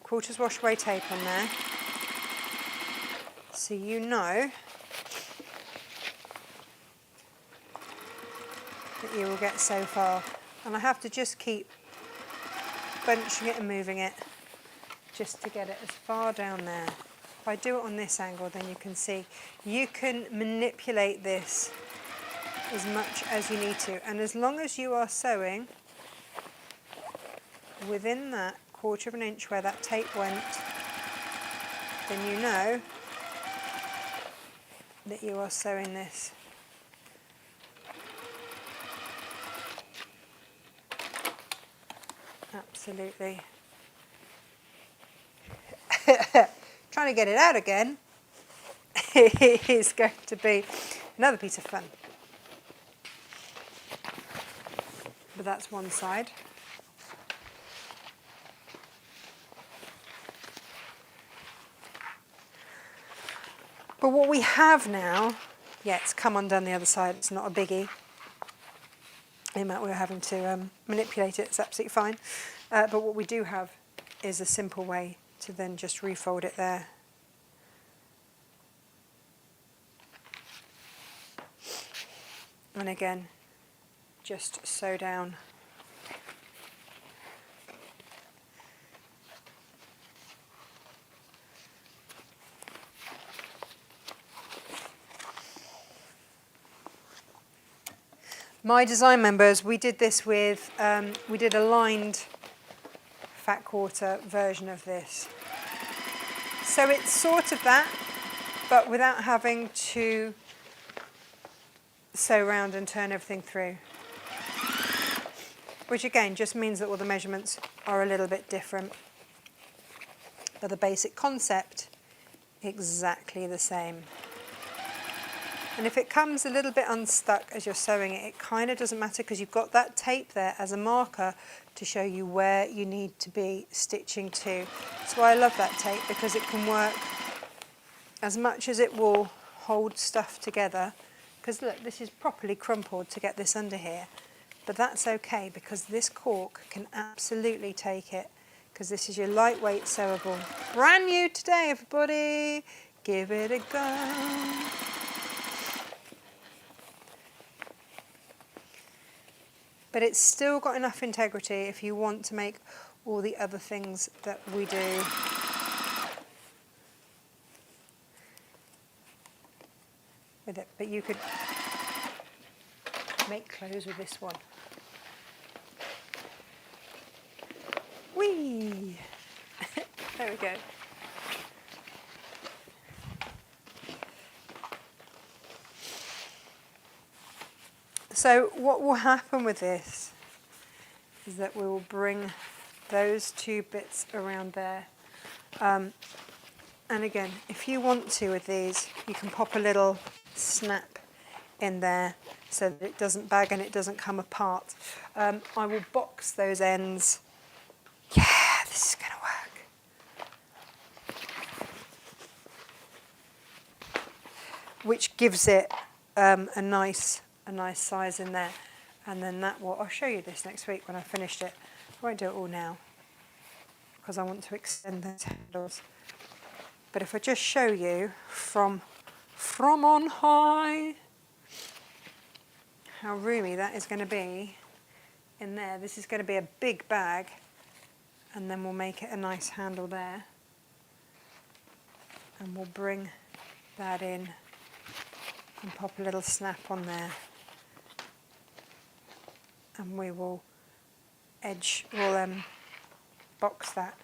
quarters wash away tape on there, so you know that you will get so far. And I have to just keep bunching it and moving it just to get it as far down there. If I do it on this angle, then you can see you can manipulate this as much as you need to, and as long as you are sewing within that 1/4 of an inch where that tape went, then you know that you are sewing this. Absolutely. Trying to get it out again is going to be another piece of fun. But that's one side. But what we have now, yeah, it's come undone the other side, it's not a biggie. The amount we're having to manipulate it, it's absolutely fine. But what we do have is a simple way to then just refold it there. And again, just sew down. My design members, we did this with, we did a lined fat quarter version of this. So it's sort of that, but without having to sew round and turn everything through. Which again just means that all the measurements are a little bit different. But the basic concept, exactly the same. And if it comes a little bit unstuck as you're sewing it, it kind of doesn't matter because you've got that tape there as a marker to show you where you need to be stitching to. That's why I love that tape, because it can work as much as it will hold stuff together. Because look, this is properly crumpled to get this under here. But that's okay, because this cork can absolutely take it, because this is your lightweight sewable. Brand new today, everybody. Give it a go. But it's still got enough integrity if you want to make all the other things that we do. with it, but you could make clothes with this one. Whee! There we go. So what will happen with this is that we will bring those two bits around there. And again, if you want to with these, you can pop a little snap in there so that it doesn't bag and it doesn't come apart. I will box those ends. Yeah, this is going to work. Which gives it a nice size in there. And then that will, I'll show you this next week when I finished it. I won't do it all now because I want to extend those handles. But if I just show you from on high how roomy that is going to be in there. This is going to be a big bag, and then we'll make it a nice handle there. And we'll bring that in and pop a little snap on there. And we will box that.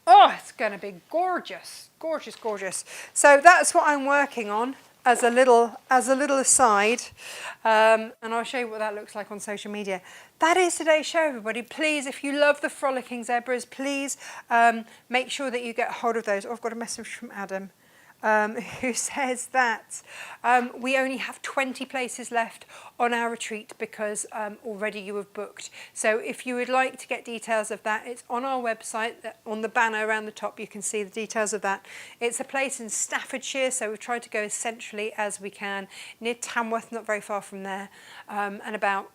Oh, it's going to be gorgeous, gorgeous, gorgeous. So that's what I'm working on as a little aside, and I'll show you what that looks like on social media. That is today's show, everybody. Please, if you love the frolicking zebras, please make sure that you get hold of those. Oh, I've got a message from Adam. Who says that we only have 20 places left on our retreat because already you have booked. So if you would like to get details of that, it's on our website. On the banner around the top you can see the details of that. It's a place in Staffordshire, so we've tried to go as centrally as we can, near Tamworth, not very far from there, and about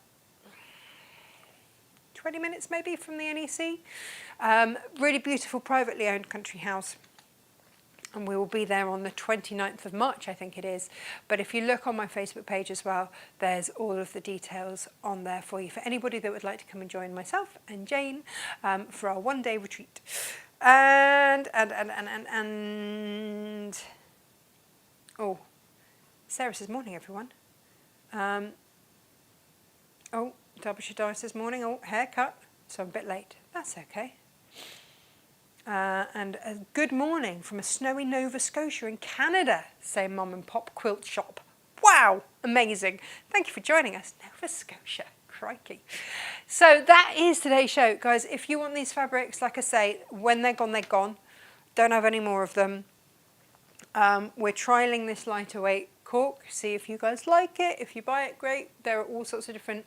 20 minutes maybe from the NEC. Really beautiful privately owned country house. And we will be there on the 29th of March, I think it is. But if you look on my Facebook page as well, there's all of the details on there for you. For anybody that would like to come and join myself and Jane for our one-day retreat. And oh, Sarah says morning, everyone. Oh, Derbyshire Di says morning. Oh, haircut. So I'm a bit late. That's okay. And a good morning from a snowy Nova Scotia in Canada, say Mum and Pop Quilt Shop. Wow, amazing. Thank you for joining us, Nova Scotia. Crikey. So that is today's show. Guys, if you want these fabrics, like I say, when they're gone, they're gone. Don't have any more of them. We're trialling this lighter weight cork, see if you guys like it. If you buy it, great. There are all sorts of different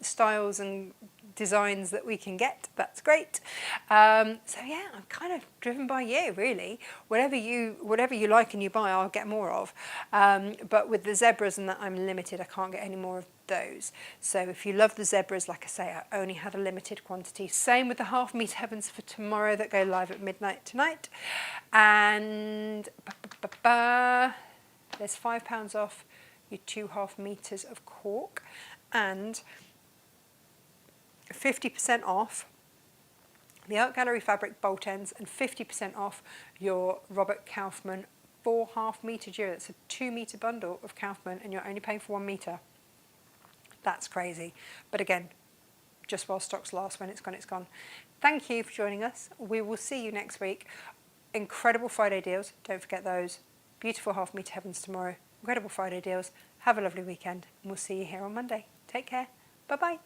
styles and designs that we can get. That's great. So yeah, I'm kind of driven by you, really. Whatever you like and you buy, I'll get more of. But with the zebras and that, I'm limited. I can't get any more of those. So if you love the zebras, like I say, I only had a limited quantity. Same with the half meter heavens for tomorrow that go live at midnight tonight. And there's £5 off your 2.5 meters of cork, and 50% off the Art Gallery fabric bolt ends, and 50% off your Robert Kaufman 4.5 meter duo. That's a 2 meter bundle of Kaufman, and you're only paying for 1 meter. That's crazy. But again, just while stocks last. When it's gone, it's gone. Thank you for joining us. We will see you next week. Incredible Friday deals. Don't forget those. Beautiful half meter heavens tomorrow. Incredible Friday deals. Have a lovely weekend, and we'll see you here on Monday. Take care. Bye-bye.